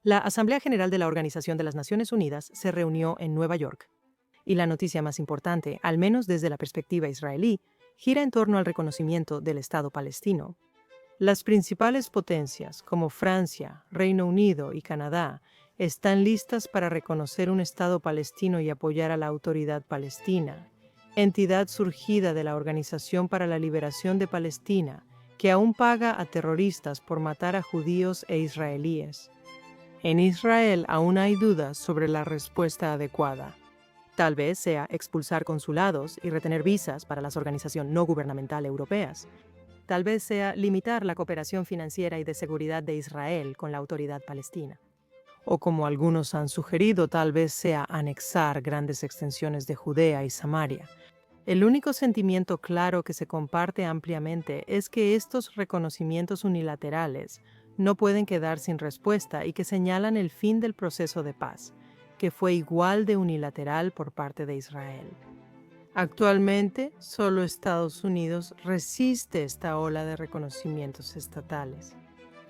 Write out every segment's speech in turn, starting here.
La Asamblea General de la Organización de las Naciones Unidas se reunió en Nueva York. Y la noticia más importante, al menos desde la perspectiva israelí, gira en torno al reconocimiento del Estado palestino. Las principales potencias, como Francia, Reino Unido y Canadá, están listas para reconocer un Estado palestino y apoyar a la Autoridad Palestina, entidad surgida de la Organización para la Liberación de Palestina, que aún paga a terroristas por matar a judíos e israelíes. En Israel aún hay dudas sobre la respuesta adecuada. Tal vez sea expulsar consulados y retener visas para las organizaciones no gubernamentales europeas. Tal vez sea limitar la cooperación financiera y de seguridad de Israel con la Autoridad Palestina. O como algunos han sugerido, tal vez sea anexar grandes extensiones de Judea y Samaria. El único sentimiento claro que se comparte ampliamente es que estos reconocimientos unilaterales no pueden quedar sin respuesta y que señalan el fin del proceso de paz, que fue igual de unilateral por parte de Israel. Actualmente, solo Estados Unidos resiste esta ola de reconocimientos estatales.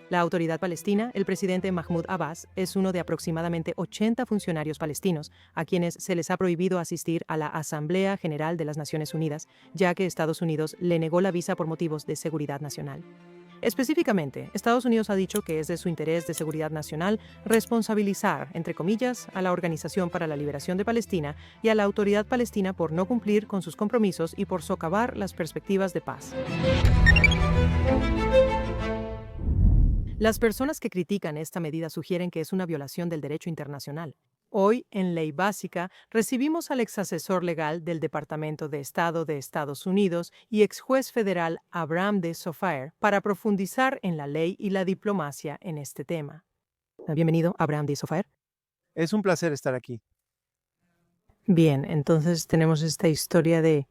La Autoridad Palestina, el presidente Mahmoud Abbas, es uno de aproximadamente 80 funcionarios palestinos a quienes se les ha prohibido asistir a la Asamblea General de las Naciones Unidas, ya que Estados Unidos le negó la visa por motivos de seguridad nacional. Específicamente, Estados Unidos ha dicho que es de su interés de seguridad nacional responsabilizar, entre comillas, a la Organización para la Liberación de Palestina y a la Autoridad Palestina por no cumplir con sus compromisos y por socavar las perspectivas de paz. Las personas que critican esta medida sugieren que es una violación del derecho internacional. Hoy, en Ley Básica, recibimos al exasesor legal del Departamento de Estado de Estados Unidos y ex juez federal Abraham D. Sofaer para profundizar en la ley y la diplomacia en este tema. Bienvenido, Abraham D. Sofaer. Es un placer estar aquí. Bien, entonces tenemos esta historia del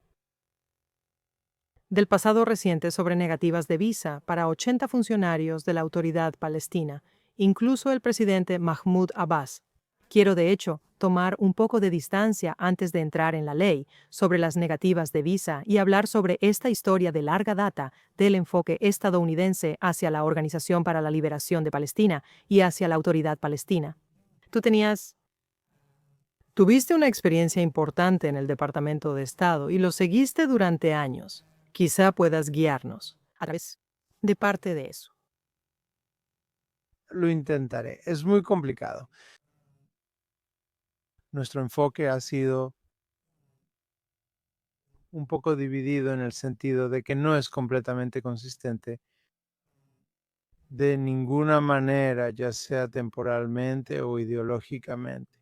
pasado reciente sobre negativas de visa para 80 funcionarios de la Autoridad Palestina, incluso el presidente Mahmoud Abbas. Quiero, de hecho, tomar un poco de distancia antes de entrar en la ley sobre las negativas de visa y hablar sobre esta historia de larga data del enfoque estadounidense hacia la Organización para la Liberación de Palestina y hacia la Autoridad Palestina. Tuviste una experiencia importante en el Departamento de Estado y lo seguiste durante años. Quizá puedas guiarnos a través de parte de eso. Lo intentaré. Es muy complicado. Nuestro enfoque ha sido un poco dividido en el sentido de que no es completamente consistente de ninguna manera, ya sea temporalmente o ideológicamente.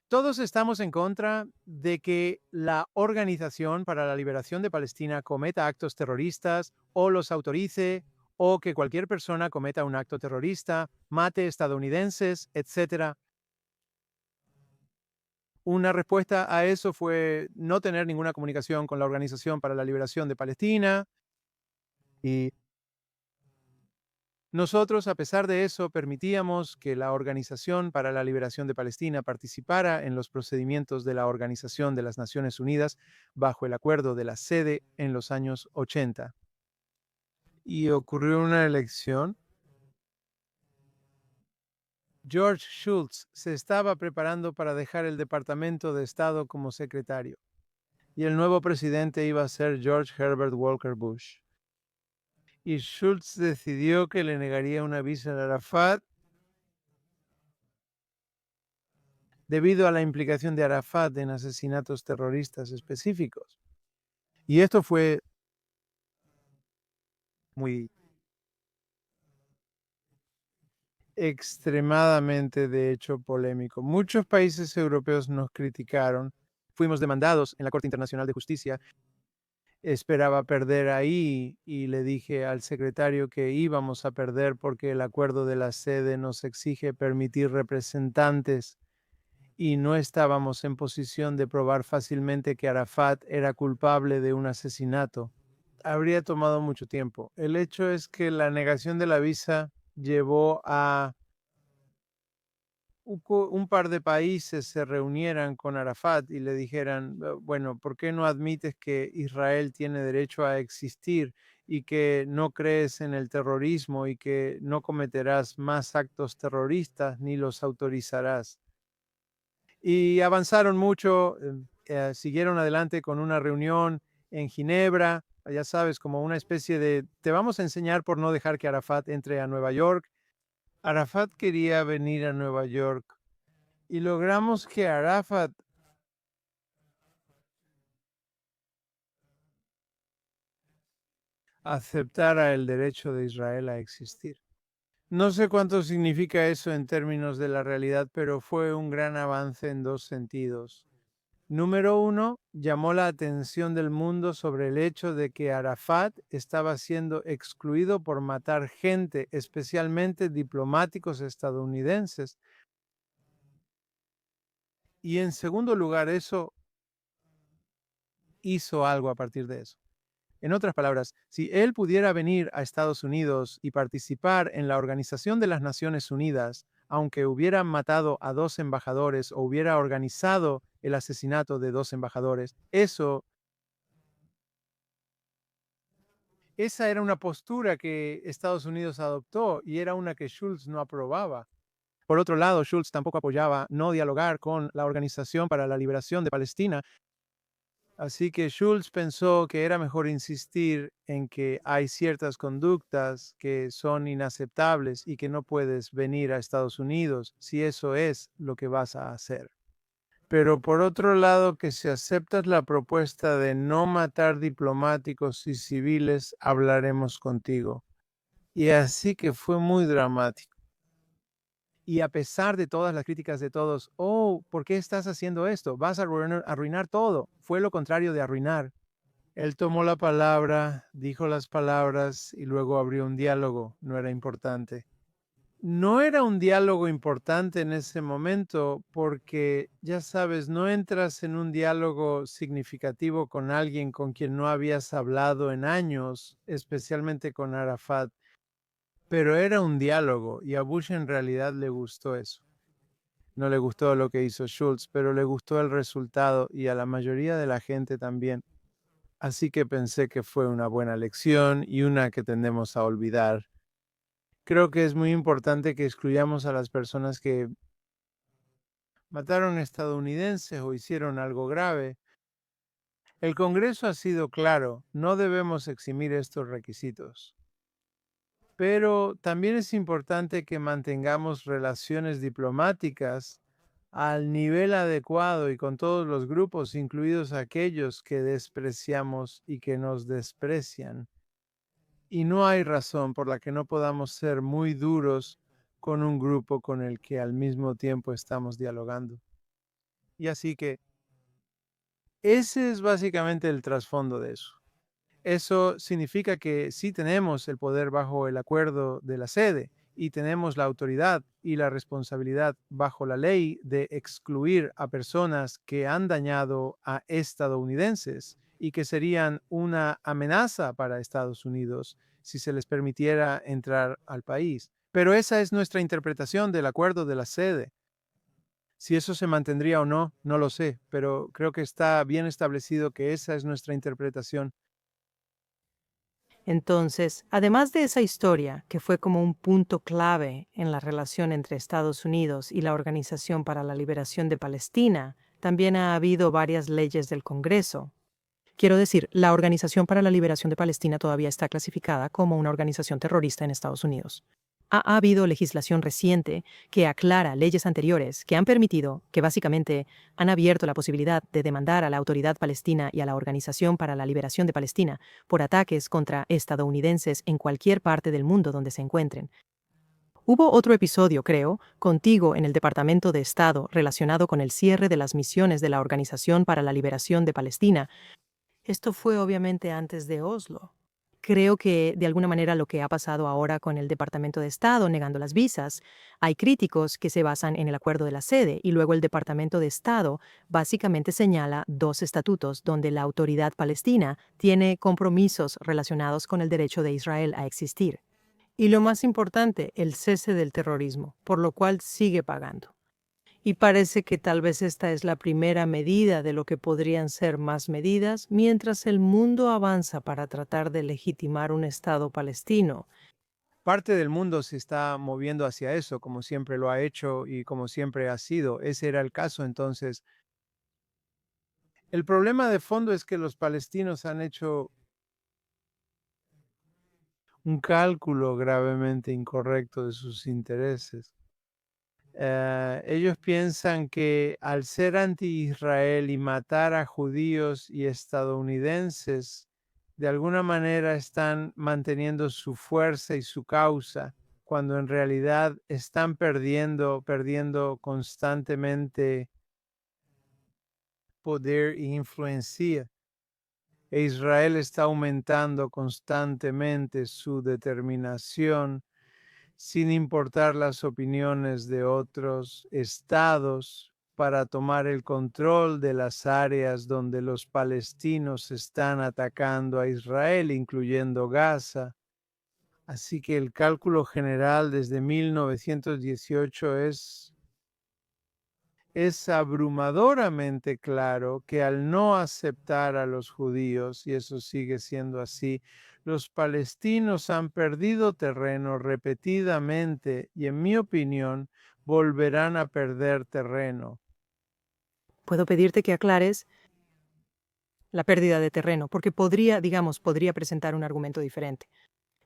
Todos estamos en contra de que la Organización para la Liberación de Palestina cometa actos terroristas o los autorice, o que cualquier persona cometa un acto terrorista, mate estadounidenses, etc. Una respuesta a eso fue no tener ninguna comunicación con la Organización para la Liberación de Palestina. Y nosotros, a pesar de eso, permitíamos que la Organización para la Liberación de Palestina participara en los procedimientos de la Organización de las Naciones Unidas bajo el acuerdo de la sede en los años 80. Y ocurrió una elección. George Shultz se estaba preparando para dejar el Departamento de Estado como secretario, y el nuevo presidente iba a ser George Herbert Walker Bush. Y Schultz decidió que le negaría una visa a Arafat debido a la implicación de Arafat en asesinatos terroristas específicos. Y esto fue muy extremadamente, de hecho, polémico. Muchos países europeos nos criticaron. Fuimos demandados en la Corte Internacional de Justicia. Esperaba perder ahí y le dije al secretario que íbamos a perder porque el acuerdo de la sede nos exige permitir representantes y no estábamos en posición de probar fácilmente que Arafat era culpable de un asesinato. Habría tomado mucho tiempo. El hecho es que la negación de la visa llevó a un par de países se reunieran con Arafat y le dijeran, bueno, ¿por qué no admites que Israel tiene derecho a existir y que no crees en el terrorismo y que no cometerás más actos terroristas ni los autorizarás. Y avanzaron mucho, siguieron adelante con una reunión en Ginebra, ya sabes, como una especie de, te vamos a enseñar por no dejar que Arafat entre a Nueva York. Arafat quería venir a Nueva York y logramos que Arafat aceptara el derecho de Israel a existir. No sé cuánto significa eso en términos de la realidad, pero fue un gran avance en dos sentidos. Número uno, llamó la atención del mundo sobre el hecho de que Arafat estaba siendo excluido por matar gente, especialmente diplomáticos estadounidenses. Y en segundo lugar, eso hizo algo a partir de eso. En otras palabras, si él pudiera venir a Estados Unidos y participar en la Organización de las Naciones Unidas, aunque hubiera matado a 2 embajadores o hubiera organizado el asesinato de 2 embajadores, esa era una postura que Estados Unidos adoptó y era una que Schultz no aprobaba. Por otro lado, Schultz tampoco apoyaba no dialogar con la Organización para la Liberación de Palestina. Así que Schultz pensó que era mejor insistir en que hay ciertas conductas que son inaceptables y que no puedes venir a Estados Unidos si eso es lo que vas a hacer. Pero por otro lado, que si aceptas la propuesta de no matar diplomáticos y civiles, hablaremos contigo. Y así que fue muy dramático. Y a pesar de todas las críticas de todos, oh, ¿por qué estás haciendo esto? Vas a arruinar todo. Fue lo contrario de arruinar. Él tomó la palabra, dijo las palabras y luego abrió un diálogo. No era importante. No era un diálogo importante en ese momento porque, ya sabes, no entras en un diálogo significativo con alguien con quien no habías hablado en años, especialmente con Arafat. Pero era un diálogo y a Bush en realidad le gustó eso. No le gustó lo que hizo Schultz, pero le gustó el resultado y a la mayoría de la gente también. Así que pensé que fue una buena lección y una que tendemos a olvidar. Creo que es muy importante que excluyamos a las personas que mataron estadounidenses o hicieron algo grave. El Congreso ha sido claro, no debemos eximir estos requisitos. Pero también es importante que mantengamos relaciones diplomáticas al nivel adecuado y con todos los grupos, incluidos aquellos que despreciamos y que nos desprecian. Y no hay razón por la que no podamos ser muy duros con un grupo con el que al mismo tiempo estamos dialogando. Y así que ese es básicamente el trasfondo de eso. Eso significa que sí tenemos el poder bajo el acuerdo de la sede y tenemos la autoridad y la responsabilidad bajo la ley de excluir a personas que han dañado a estadounidenses y que serían una amenaza para Estados Unidos si se les permitiera entrar al país. Pero esa es nuestra interpretación del acuerdo de la sede. Si eso se mantendría o no, no lo sé, pero creo que está bien establecido que esa es nuestra interpretación. Entonces, además de esa historia, que fue como un punto clave en la relación entre Estados Unidos y la Organización para la Liberación de Palestina, también ha habido varias leyes del Congreso. Quiero decir, la Organización para la Liberación de Palestina todavía está clasificada como una organización terrorista en Estados Unidos. Ha habido legislación reciente que aclara leyes anteriores que han permitido, que básicamente han abierto la posibilidad de demandar a la Autoridad Palestina y a la Organización para la Liberación de Palestina por ataques contra estadounidenses en cualquier parte del mundo donde se encuentren. Hubo otro episodio, creo, contigo en el Departamento de Estado relacionado con el cierre de las misiones de la Organización para la Liberación de Palestina. Esto fue obviamente antes de Oslo. Creo que de alguna manera lo que ha pasado ahora con el Departamento de Estado negando las visas, hay críticos que se basan en el acuerdo de la sede y luego el Departamento de Estado básicamente señala 2 estatutos donde la autoridad palestina tiene compromisos relacionados con el derecho de Israel a existir. Y lo más importante, el cese del terrorismo, por lo cual sigue pagando. Y parece que tal vez esta es la primera medida de lo que podrían ser más medidas mientras el mundo avanza para tratar de legitimar un Estado palestino. Parte del mundo se está moviendo hacia eso, como siempre lo ha hecho y como siempre ha sido. Ese era el caso entonces. El problema de fondo es que los palestinos han hecho un cálculo gravemente incorrecto de sus intereses. Ellos piensan que al ser anti-Israel y matar a judíos y estadounidenses, de alguna manera están manteniendo su fuerza y su causa, cuando en realidad están perdiendo constantemente poder e influencia. E Israel está aumentando constantemente su determinación sin importar las opiniones de otros estados, para tomar el control de las áreas donde los palestinos están atacando a Israel, incluyendo Gaza. Así que el cálculo general desde 1918 es abrumadoramente claro que al no aceptar a los judíos, y eso sigue siendo así, los palestinos han perdido terreno repetidamente y, en mi opinión, volverán a perder terreno. Puedo pedirte que aclares la pérdida de terreno, porque podría presentar un argumento diferente.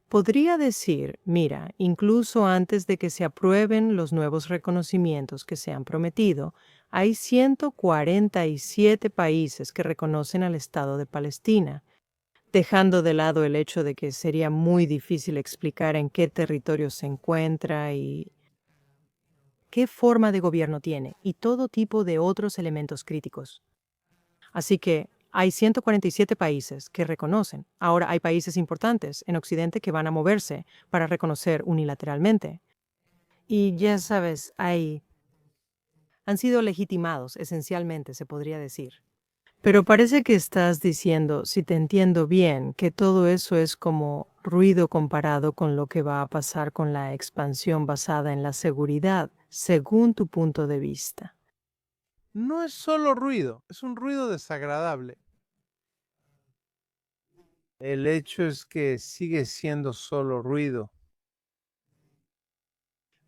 Podría decir, mira, incluso antes de que se aprueben los nuevos reconocimientos que se han prometido, hay 147 países que reconocen al Estado de Palestina, dejando de lado el hecho de que sería muy difícil explicar en qué territorio se encuentra y qué forma de gobierno tiene, y todo tipo de otros elementos críticos. Así que hay 147 países que reconocen. Ahora hay países importantes en Occidente que van a moverse para reconocer unilateralmente. Y ya sabes, han sido legitimados, esencialmente, se podría decir. Pero parece que estás diciendo, si te entiendo bien, que todo eso es como ruido comparado con lo que va a pasar con la expansión basada en la seguridad, según tu punto de vista. No es solo ruido, es un ruido desagradable. El hecho es que sigue siendo solo ruido.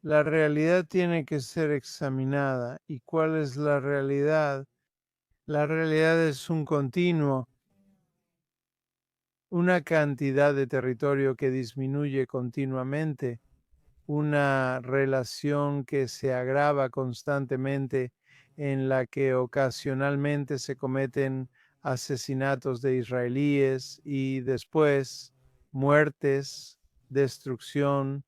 La realidad tiene que ser examinada. ¿Y cuál es la realidad? La realidad es un continuo, una cantidad de territorio que disminuye continuamente, una relación que se agrava constantemente, en la que ocasionalmente se cometen asesinatos de israelíes y después muertes, destrucción,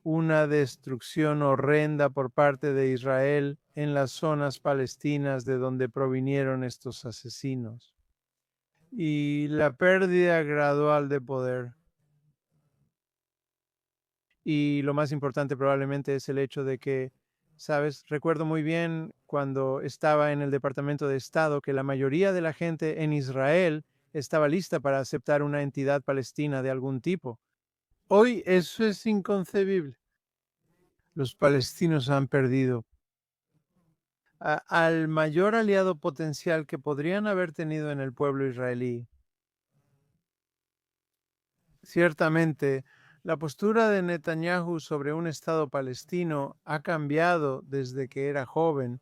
una destrucción horrenda por parte de Israel en las zonas palestinas de donde provinieron estos asesinos, y la pérdida gradual de poder. Y lo más importante probablemente es el hecho de que, sabes, recuerdo muy bien cuando estaba en el Departamento de Estado que la mayoría de la gente en Israel estaba lista para aceptar una entidad palestina de algún tipo. Hoy eso es inconcebible. Los palestinos han perdido al mayor aliado potencial que podrían haber tenido en el pueblo israelí. Ciertamente, la postura de Netanyahu sobre un Estado palestino ha cambiado desde que era joven,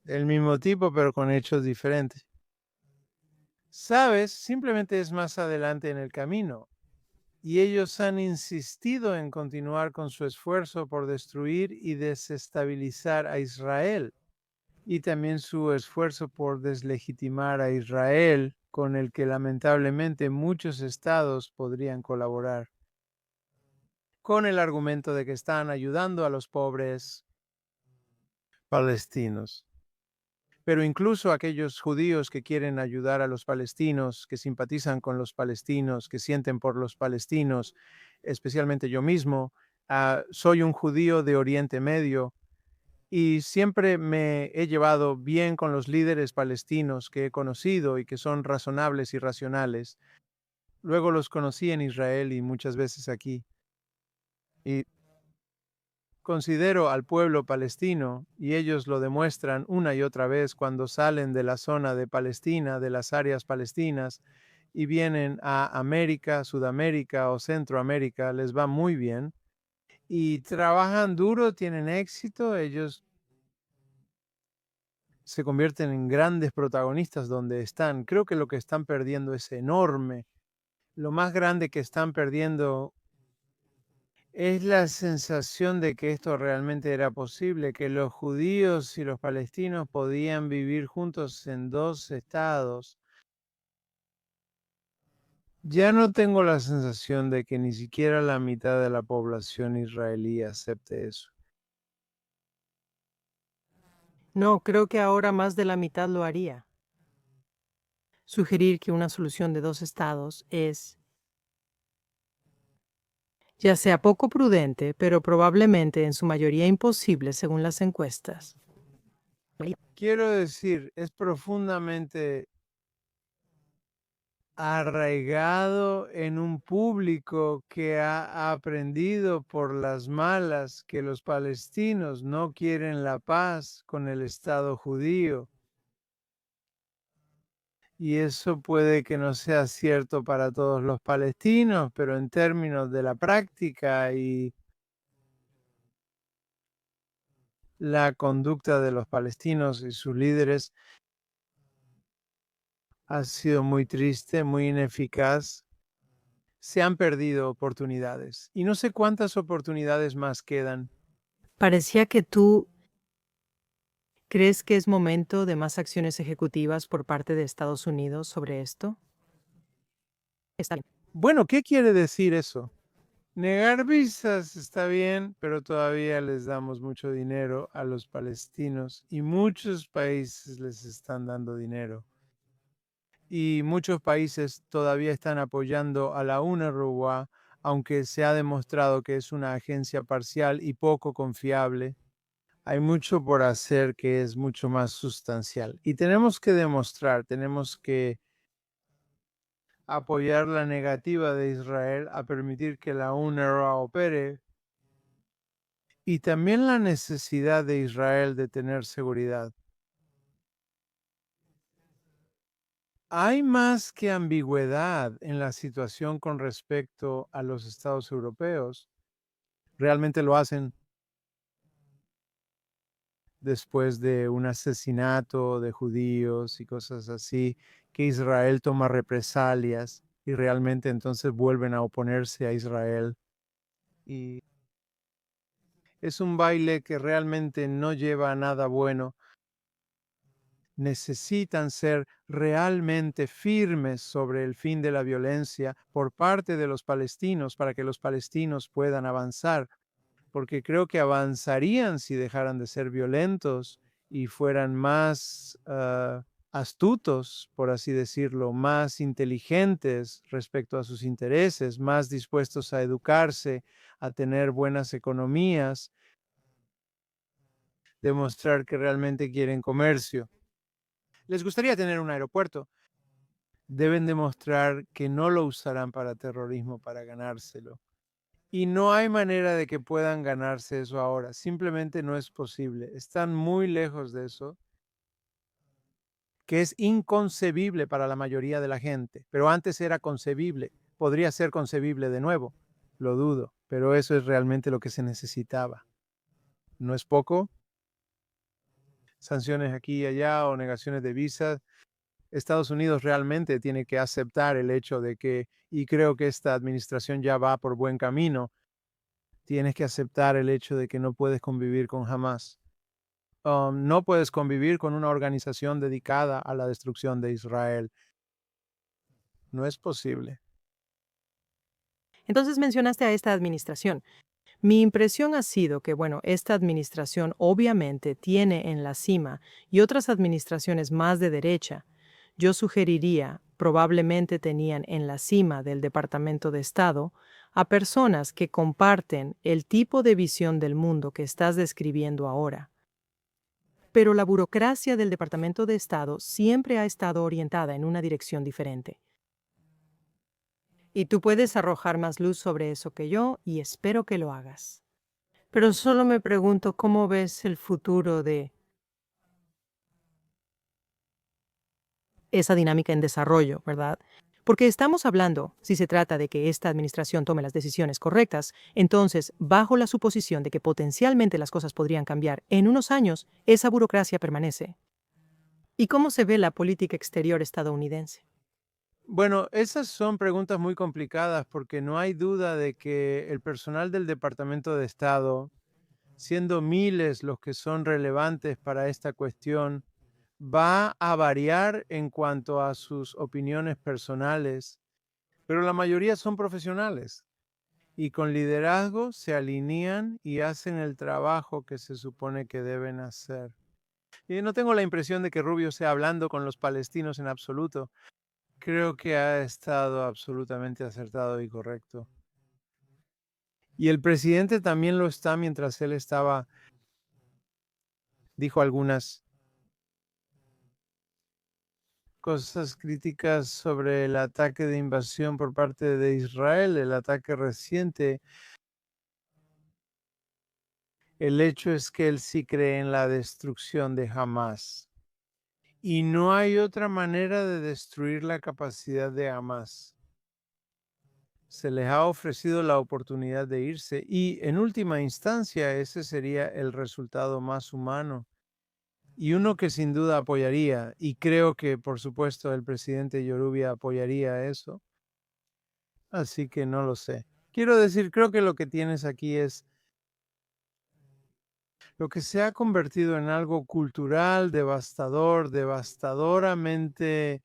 del mismo tipo pero con hechos diferentes. Sabes, simplemente es más adelante en el camino, y ellos han insistido en continuar con su esfuerzo por destruir y desestabilizar a Israel, y también su esfuerzo por deslegitimar a Israel, con el que lamentablemente muchos estados podrían colaborar, con el argumento de que están ayudando a los pobres palestinos. Pero incluso aquellos judíos que quieren ayudar a los palestinos, que simpatizan con los palestinos, que sienten por los palestinos, especialmente yo mismo, soy un judío de Oriente Medio y siempre me he llevado bien con los líderes palestinos que he conocido y que son razonables y racionales. Luego los conocí en Israel y muchas veces aquí. Y considero al pueblo palestino, y ellos lo demuestran una y otra vez cuando salen de la zona de Palestina, de las áreas palestinas, y vienen a América, Sudamérica o Centroamérica, les va muy bien y trabajan duro, tienen éxito, ellos se convierten en grandes protagonistas donde están. Creo que lo que están perdiendo es enorme. Lo más grande que están perdiendo es la sensación de que esto realmente era posible, que los judíos y los palestinos podían vivir juntos en dos estados. Ya no tengo la sensación de que ni siquiera la mitad de la población israelí acepte eso. No, creo que ahora más de la mitad lo haría. Sugerir que una solución de dos estados es, ya sea poco prudente, pero probablemente en su mayoría imposible según las encuestas. Quiero decir, es profundamente arraigado en un público que ha aprendido por las malas que los palestinos no quieren la paz con el Estado judío. Y eso puede que no sea cierto para todos los palestinos, pero en términos de la práctica y la conducta de los palestinos y sus líderes ha sido muy triste, muy ineficaz. Se han perdido oportunidades y no sé cuántas oportunidades más quedan. Parecía que tú crees que es momento de más acciones ejecutivas por parte de Estados Unidos sobre esto. Está bien. Bueno, ¿qué quiere decir eso? Negar visas está bien, pero todavía les damos mucho dinero a los palestinos y muchos países les están dando dinero. Y muchos países todavía están apoyando a la UNRWA, aunque se ha demostrado que es una agencia parcial y poco confiable. Hay mucho por hacer que es mucho más sustancial. Y tenemos que demostrar, tenemos que apoyar la negativa de Israel a permitir que la UNRWA opere y también la necesidad de Israel de tener seguridad. Hay más que ambigüedad en la situación con respecto a los estados europeos. Realmente lo hacen después de un asesinato de judíos y cosas así, que Israel toma represalias y realmente entonces vuelven a oponerse a Israel. Y es un baile que realmente no lleva a nada bueno. Necesitan ser realmente firmes sobre el fin de la violencia por parte de los palestinos para que los palestinos puedan avanzar, porque creo que avanzarían si dejaran de ser violentos y fueran más astutos, por así decirlo, más inteligentes respecto a sus intereses, más dispuestos a educarse, a tener buenas economías, demostrar que realmente quieren comercio. Les gustaría tener un aeropuerto. Deben demostrar que no lo usarán para terrorismo para ganárselo. Y no hay manera de que puedan ganarse eso ahora. Simplemente no es posible. Están muy lejos de eso, que es inconcebible para la mayoría de la gente. Pero antes era concebible. Podría ser concebible de nuevo. Lo dudo. Pero eso es realmente lo que se necesitaba. ¿No es poco? Sanciones aquí y allá o negaciones de visas. Estados Unidos realmente tiene que aceptar el hecho de que, y creo que esta administración ya va por buen camino, tienes que aceptar el hecho de que no puedes convivir con Hamas. No puedes convivir con una organización dedicada a la destrucción de Israel. No es posible. Entonces mencionaste a esta administración. Mi impresión ha sido que, bueno, esta administración obviamente tiene en la cima y otras administraciones más de derecha. Yo sugeriría, probablemente tenían en la cima del Departamento de Estado a personas que comparten el tipo de visión del mundo que estás describiendo ahora. Pero la burocracia del Departamento de Estado siempre ha estado orientada en una dirección diferente. Y tú puedes arrojar más luz sobre eso que yo y espero que lo hagas. Pero solo me pregunto cómo ves el futuro de esa dinámica en desarrollo, ¿verdad? Porque estamos hablando, si se trata de que esta administración tome las decisiones correctas, entonces, bajo la suposición de que potencialmente las cosas podrían cambiar en unos años, esa burocracia permanece. ¿Y cómo se ve la política exterior estadounidense? Bueno, esas son preguntas muy complicadas porque no hay duda de que el personal del Departamento de Estado, siendo miles los que son relevantes para esta cuestión, va a variar en cuanto a sus opiniones personales, pero la mayoría son profesionales y con liderazgo se alinean y hacen el trabajo que se supone que deben hacer. Y no tengo la impresión de que Rubio sea hablando con los palestinos en absoluto. Creo que ha estado absolutamente acertado y correcto. Y el presidente también lo está mientras él estaba, dijo algunas cosas críticas sobre el ataque de invasión por parte de Israel, el ataque reciente. El hecho es que él sí cree en la destrucción de Hamas. Y no hay otra manera de destruir la capacidad de Hamas. Se les ha ofrecido la oportunidad de irse y en última instancia ese sería el resultado más humano y uno que sin duda apoyaría, y creo que por supuesto el presidente Yorubia apoyaría eso, así que no lo sé. Quiero decir, creo que lo que tienes aquí es lo que se ha convertido en algo cultural, devastador, devastadoramente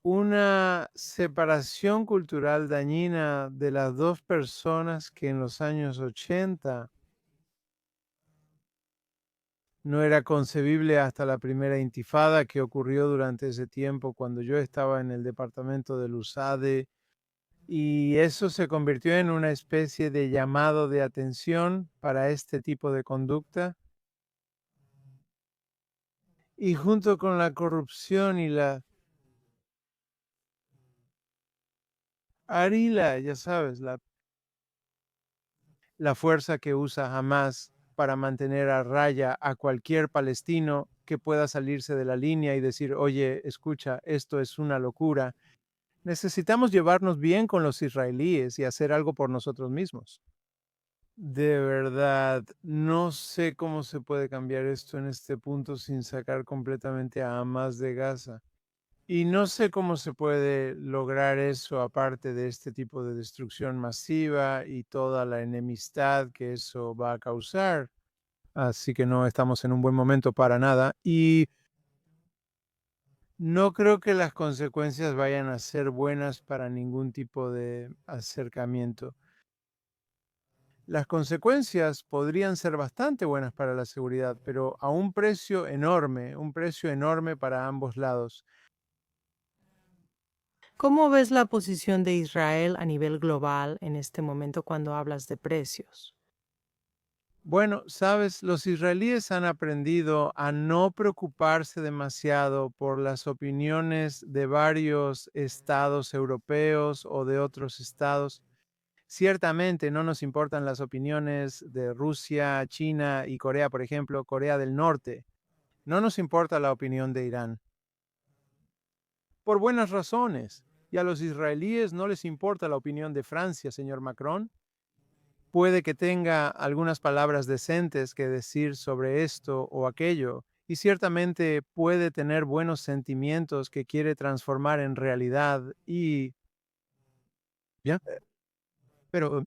una separación cultural dañina de las dos personas que en los años 80 no era concebible hasta la primera intifada que ocurrió durante ese tiempo cuando yo estaba en el departamento del USADE y eso se convirtió en una especie de llamado de atención para este tipo de conducta y junto con la corrupción y la arila, ya sabes, la fuerza que usa Hamas para mantener a raya a cualquier palestino que pueda salirse de la línea y decir, oye, escucha, esto es una locura. Necesitamos llevarnos bien con los israelíes y hacer algo por nosotros mismos. De verdad, no sé cómo se puede cambiar esto en este punto sin sacar completamente a Hamas de Gaza. Y no sé cómo se puede lograr eso aparte de este tipo de destrucción masiva y toda la enemistad que eso va a causar. Así que no estamos en un buen momento para nada. Y no creo que las consecuencias vayan a ser buenas para ningún tipo de acercamiento. Las consecuencias podrían ser bastante buenas para la seguridad, pero a un precio enorme para ambos lados. ¿Cómo ves la posición de Israel a nivel global en este momento cuando hablas de precios? Bueno, sabes, los israelíes han aprendido a no preocuparse demasiado por las opiniones de varios estados europeos o de otros estados. Ciertamente no nos importan las opiniones de Rusia, China y Corea, por ejemplo, Corea del Norte. No nos importa la opinión de Irán, por buenas razones. Y a los israelíes no les importa la opinión de Francia, señor Macron. Puede que tenga algunas palabras decentes que decir sobre esto o aquello, y ciertamente puede tener buenos sentimientos que quiere transformar en realidad y ya, pero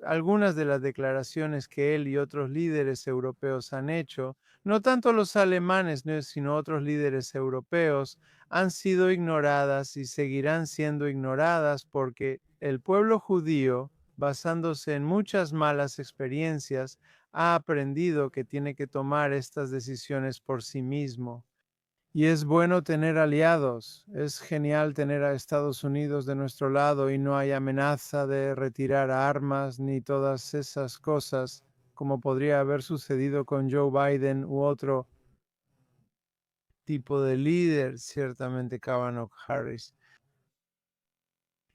algunas de las declaraciones que él y otros líderes europeos han hecho, no tanto los alemanes, sino otros líderes europeos, han sido ignoradas y seguirán siendo ignoradas porque el pueblo judío, basándose en muchas malas experiencias, ha aprendido que tiene que tomar estas decisiones por sí mismo. Y es bueno tener aliados. Es genial tener a Estados Unidos de nuestro lado y no hay amenaza de retirar armas ni todas esas cosas, como podría haber sucedido con Joe Biden u otro tipo de líder, ciertamente Kavanaugh Harris.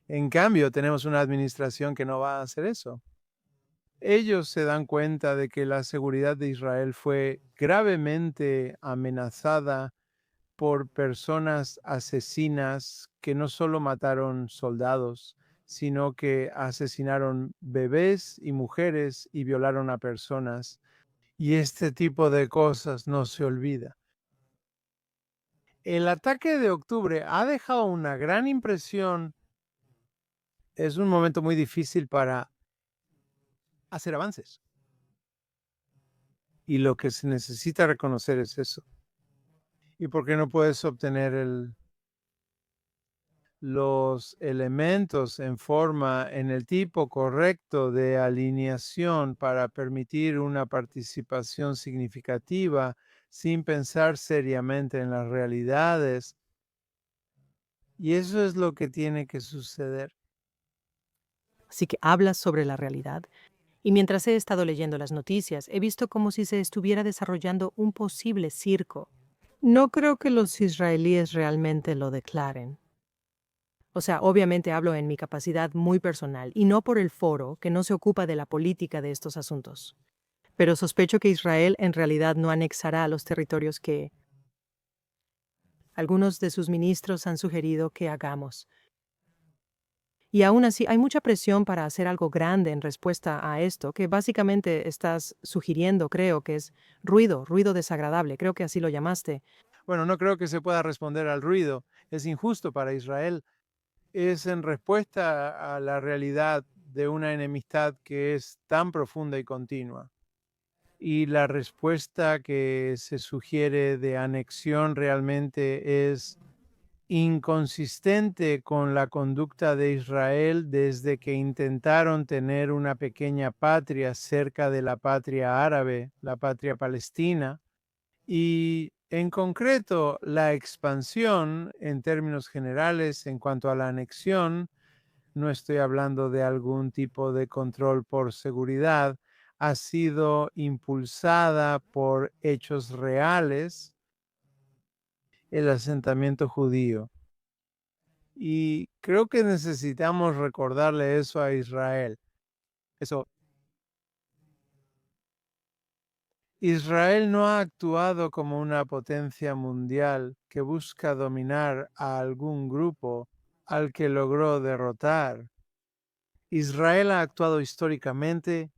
En cambio, tenemos una administración que no va a hacer eso. Ellos se dan cuenta de que la seguridad de Israel fue gravemente amenazada por personas asesinas que no solo mataron soldados, sino que asesinaron bebés y mujeres y violaron a personas. Y este tipo de cosas no se olvida. El ataque de octubre ha dejado una gran impresión. Es un momento muy difícil para hacer avances. Y lo que se necesita reconocer es eso. ¿Y por qué no puedes obtener los elementos en el tipo correcto de alineación para permitir una participación significativa sin pensar seriamente en las realidades? Y eso es lo que tiene que suceder. Así que hablas sobre la realidad. Y mientras he estado leyendo las noticias, he visto como si se estuviera desarrollando un posible circo. No creo que los israelíes realmente lo declaren. O sea, obviamente hablo en mi capacidad muy personal y no por el foro que no se ocupa de la política de estos asuntos. Pero sospecho que Israel en realidad no anexará los territorios que algunos de sus ministros han sugerido que hagamos. Y aún así hay mucha presión para hacer algo grande en respuesta a esto, que básicamente estás sugiriendo, creo que es ruido desagradable, creo que así lo llamaste. Bueno, no creo que se pueda responder al ruido. Es injusto para Israel. Es en respuesta a la realidad de una enemistad que es tan profunda y continua. Y la respuesta que se sugiere de anexión realmente es inconsistente con la conducta de Israel desde que intentaron tener una pequeña patria cerca de la patria árabe, la patria palestina, y en concreto la expansión en términos generales en cuanto a la anexión. No estoy hablando de algún tipo de control por seguridad, ha sido impulsada por hechos reales, el asentamiento judío. Y creo que necesitamos recordarle eso a Israel. Eso, Israel no ha actuado como una potencia mundial que busca dominar a algún grupo al que logró derrotar. Israel ha actuado históricamente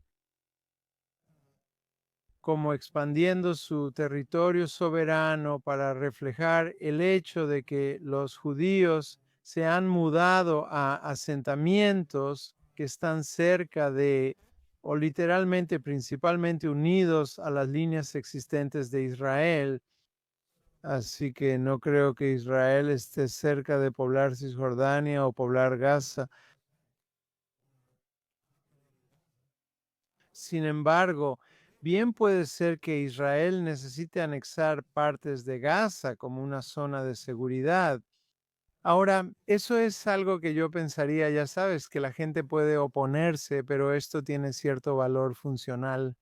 como expandiendo su territorio soberano para reflejar el hecho de que los judíos se han mudado a asentamientos que están cerca de, o literalmente principalmente unidos a las líneas existentes de Israel. Así que no creo que Israel esté cerca de poblar Cisjordania o poblar Gaza. Sin embargo, bien puede ser que Israel necesite anexar partes de Gaza como una zona de seguridad. Ahora, eso es algo que yo pensaría, ya sabes, que la gente puede oponerse, pero esto tiene cierto valor funcional.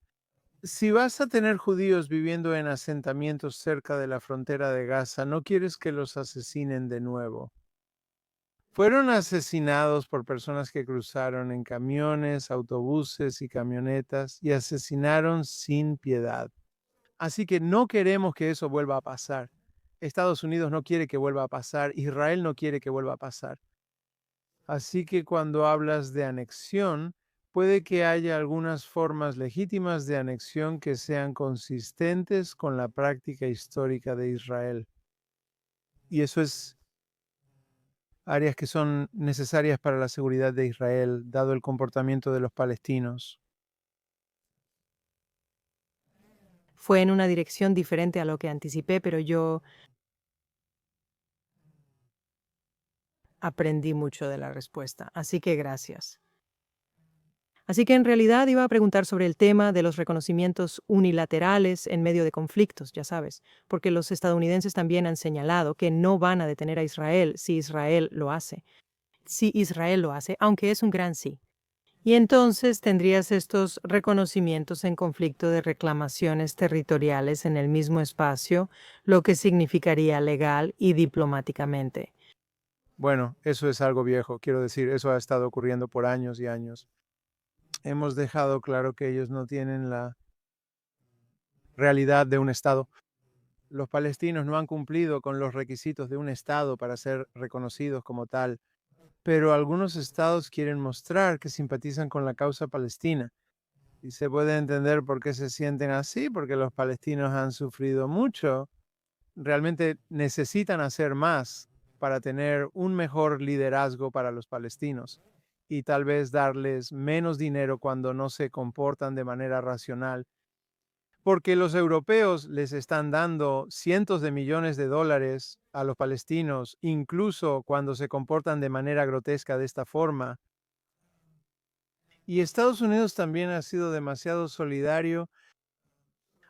Si vas a tener judíos viviendo en asentamientos cerca de la frontera de Gaza, no quieres que los asesinen de nuevo. Fueron asesinados por personas que cruzaron en camiones, autobuses y camionetas y asesinaron sin piedad. Así que no queremos que eso vuelva a pasar. Estados Unidos no quiere que vuelva a pasar. Israel no quiere que vuelva a pasar. Así que cuando hablas de anexión, puede que haya algunas formas legítimas de anexión que sean consistentes con la práctica histórica de Israel. Y eso es áreas que son necesarias para la seguridad de Israel, dado el comportamiento de los palestinos. Fue en una dirección diferente a lo que anticipé, pero yo aprendí mucho de la respuesta, así que gracias. Así que en realidad iba a preguntar sobre el tema de los reconocimientos unilaterales en medio de conflictos, ya sabes, porque los estadounidenses también han señalado que no van a detener a Israel si Israel lo hace. Si Israel lo hace, aunque es un gran sí. Y entonces tendrías estos reconocimientos en conflicto de reclamaciones territoriales en el mismo espacio, lo que significaría legal y diplomáticamente. Bueno, eso es algo viejo, quiero decir, eso ha estado ocurriendo por años y años. Hemos dejado claro que ellos no tienen la realidad de un Estado. Los palestinos no han cumplido con los requisitos de un Estado para ser reconocidos como tal, pero algunos estados quieren mostrar que simpatizan con la causa palestina. Y se puede entender por qué se sienten así, porque los palestinos han sufrido mucho. Realmente necesitan hacer más para tener un mejor liderazgo para los palestinos y tal vez darles menos dinero cuando no se comportan de manera racional, porque los europeos les están dando cientos de millones de dólares a los palestinos, incluso cuando se comportan de manera grotesca de esta forma. Y Estados Unidos también ha sido demasiado solidario,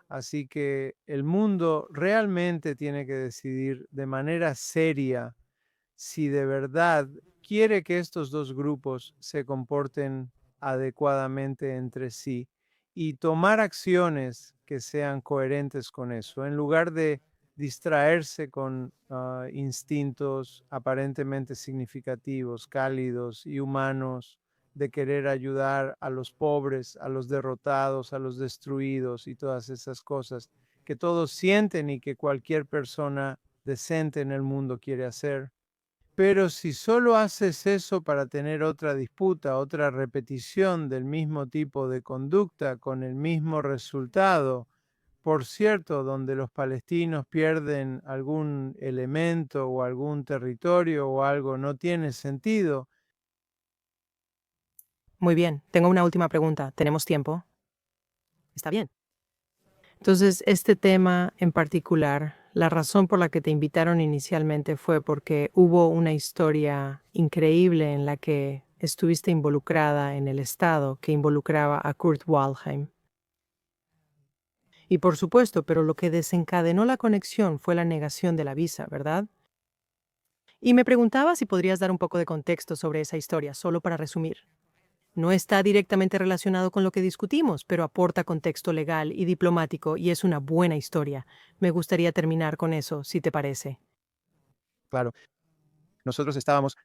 así que el mundo realmente tiene que decidir de manera seria si de verdad quiere que estos dos grupos se comporten adecuadamente entre sí y tomar acciones que sean coherentes con eso, en lugar de distraerse con instintos aparentemente significativos, cálidos y humanos de querer ayudar a los pobres, a los derrotados, a los destruidos y todas esas cosas que todos sienten y que cualquier persona decente en el mundo quiere hacer. Pero si solo haces eso para tener otra disputa, otra repetición del mismo tipo de conducta con el mismo resultado, por cierto, donde los palestinos pierden algún elemento o algún territorio o algo, no tiene sentido. Muy bien, tengo una última pregunta. ¿Tenemos tiempo? Está bien. Entonces, este tema en particular, la razón por la que te invitaron inicialmente fue porque hubo una historia increíble en la que estuviste involucrada en el Estado que involucraba a Kurt Waldheim. Y por supuesto, pero lo que desencadenó la conexión fue la negación de la visa, ¿verdad? Y me preguntaba si podrías dar un poco de contexto sobre esa historia, solo para resumir. No está directamente relacionado con lo que discutimos, pero aporta contexto legal y diplomático y es una buena historia. Me gustaría terminar con eso, si te parece. Claro, nosotros estábamos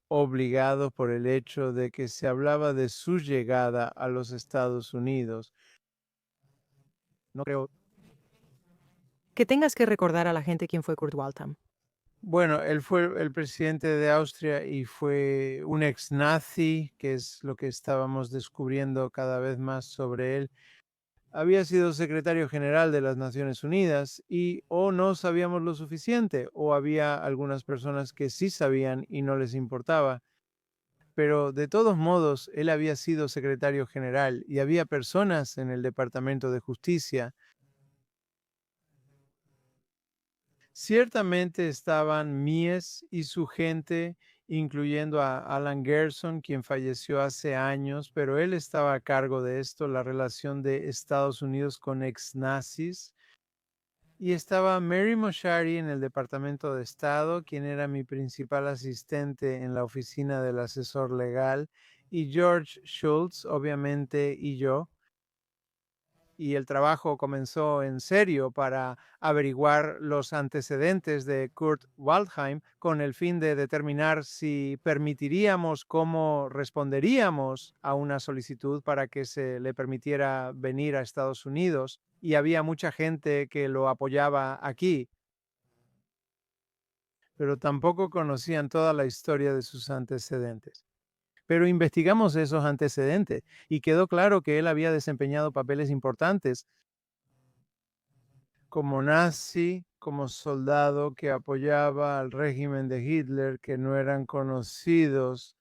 obligados por el hecho de que se hablaba de su llegada a los Estados Unidos. No creo. Que tengas que recordar a la gente quién fue Kurt Waldheim. Bueno, él fue el presidente de Austria y fue un ex nazi, que es lo que estábamos descubriendo cada vez más sobre él. Había sido secretario general de las Naciones Unidas y o no sabíamos lo suficiente o había algunas personas que sí sabían y no les importaba. Pero de todos modos, él había sido secretario general y había personas en el Departamento de Justicia. Ciertamente estaban Mies y su gente, incluyendo a Alan Gerson, quien falleció hace años, pero él estaba a cargo de esto, la relación de Estados Unidos con ex nazis. Y estaba Mary Moshari en el Departamento de Estado, quien era mi principal asistente en la oficina del asesor legal, y George Schultz, obviamente, y yo. Y el trabajo comenzó en serio para averiguar los antecedentes de Kurt Waldheim con el fin de determinar si permitiríamos, cómo responderíamos a una solicitud para que se le permitiera venir a Estados Unidos. Y había mucha gente que lo apoyaba aquí, pero tampoco conocían toda la historia de sus antecedentes. Pero investigamos esos antecedentes y quedó claro que él había desempeñado papeles importantes como nazi, como soldado que apoyaba al régimen de Hitler, que no eran conocidos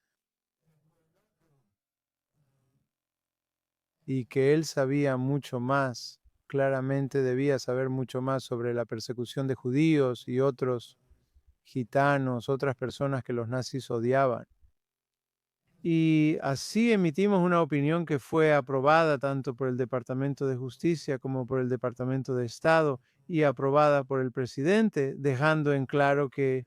y que él sabía mucho más, claramente debía saber mucho más sobre la persecución de judíos y otros gitanos, otras personas que los nazis odiaban. Y así emitimos una opinión que fue aprobada tanto por el Departamento de Justicia como por el Departamento de Estado y aprobada por el presidente, dejando en claro que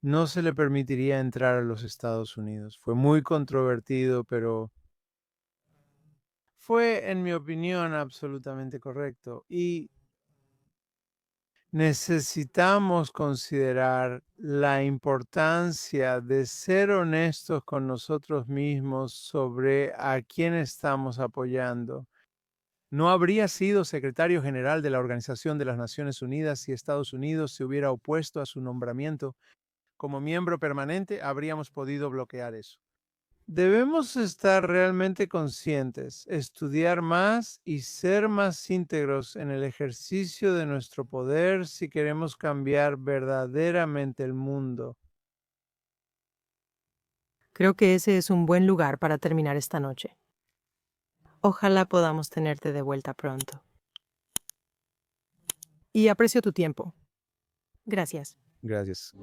no se le permitiría entrar a los Estados Unidos. Fue muy controvertido, pero fue, en mi opinión, absolutamente correcto. Y Necesitamos considerar la importancia de ser honestos con nosotros mismos sobre a quién estamos apoyando. No habría sido secretario general de la Organización de las Naciones Unidas si Estados Unidos se hubiera opuesto a su nombramiento. Como miembro permanente, habríamos podido bloquear eso. Debemos estar realmente conscientes, estudiar más y ser más íntegros en el ejercicio de nuestro poder si queremos cambiar verdaderamente el mundo. Creo que ese es un buen lugar para terminar esta noche. Ojalá podamos tenerte de vuelta pronto. Y aprecio tu tiempo. Gracias. Gracias.